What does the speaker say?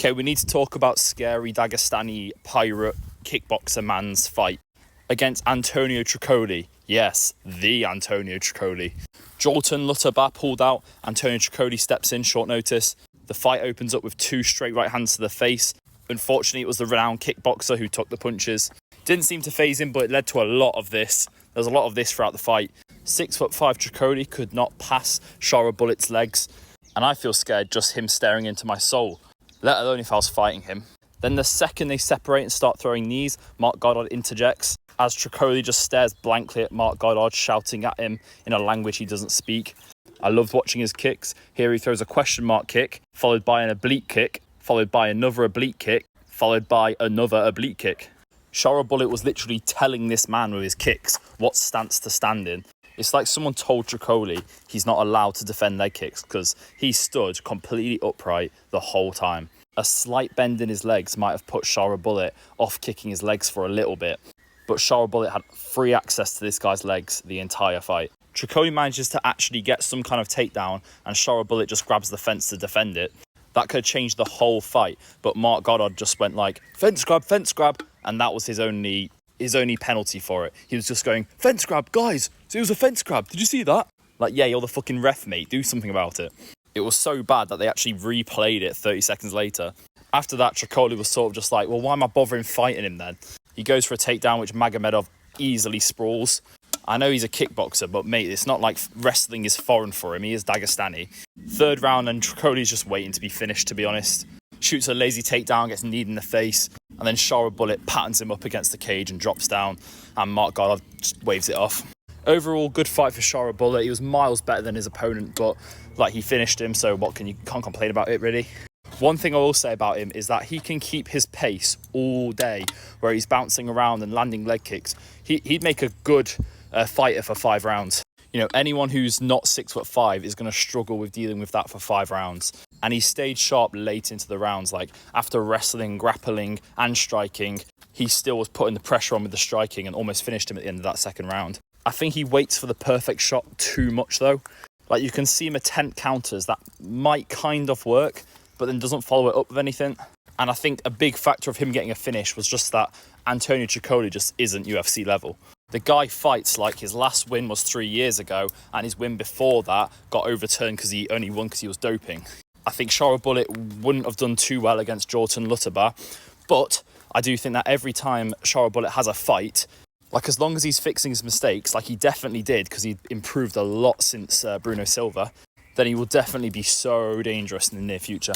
Okay, we need to talk about scary Dagestani pirate kickboxer man's fight against Antonio Trocolli. Yes, the Antonio Trocolli. Jolton Lutterbach pulled out. Antonio Trocolli steps in short notice. The fight opens up with 2 straight right hands to the face. Unfortunately, it was the renowned kickboxer who took the punches. Didn't seem to phase him, but it led to a lot of this. There was a lot of this throughout the fight. 6'5" Trocolli could not pass Shara Bullet's legs, and I feel scared just him staring into my soul, let alone if I was fighting him. Then the second they separate and start throwing knees, Mark Goddard interjects, as Trocolli just stares blankly at Mark Goddard, shouting at him in a language he doesn't speak. I loved watching his kicks. Here he throws a question mark kick, followed by an oblique kick, followed by another oblique kick, followed by another oblique kick. Shara Bullet was literally telling this man with his kicks what stance to stand in. It's like someone told Trocolli he's not allowed to defend leg kicks because he stood completely upright the whole time. A slight bend in his legs might have put Shara Bullet off kicking his legs for a little bit, but Shara Bullet had free access to this guy's legs the entire fight. Trocolli manages to actually get some kind of takedown and Shara Bullet just grabs the fence to defend it. That could have changed the whole fight, but Mark Goddard just went like, fence grab, and that was his only penalty for it. He was just going, fence grab, guys, it was a fence grab, did you see that? Like, yeah, you're the fucking ref, mate, do something about it. It was so bad that they actually replayed it 30 seconds later. After that, Trocolli was sort of just like, well, why am I bothering fighting him then? He goes for a takedown, which Magomedov easily sprawls. I know he's a kickboxer, but mate, it's not like wrestling is foreign for him. He is Dagestani. Third round, and Trocolli's just waiting to be finished, to be honest. Shoots a lazy takedown, gets kneed in the face, and then Shara Bullet patterns him up against the cage and drops down, and Mark Goddard just waves it off. Overall, good fight for Shara Bullet. He was miles better than his opponent, but like, he finished him, so can't complain about it, really. One thing I will say about him is that he can keep his pace all day, where he's bouncing around and landing leg kicks. He'd make a good fighter for 5 rounds. You know, anyone who's not 6'5" is going to struggle with dealing with that for 5 rounds. And he stayed sharp late into the rounds. Like, after wrestling, grappling and striking, he still was putting the pressure on with the striking and almost finished him at the end of that second round. I think he waits for the perfect shot too much, though. Like, you can see him attempt counters that might kind of work, but then doesn't follow it up with anything. And I think a big factor of him getting a finish was just that Antonio Trocolli just isn't UFC level. The guy fights like his last win was 3 years ago, and his win before that got overturned because he only won because he was doping. I think Shara Bullet wouldn't have done too well against Jolton Lutterbach, but I do think that every time Shara Bullet has a fight, like, as long as he's fixing his mistakes, like he definitely did, because he improved a lot since Bruno Silva, then he will definitely be so dangerous in the near future.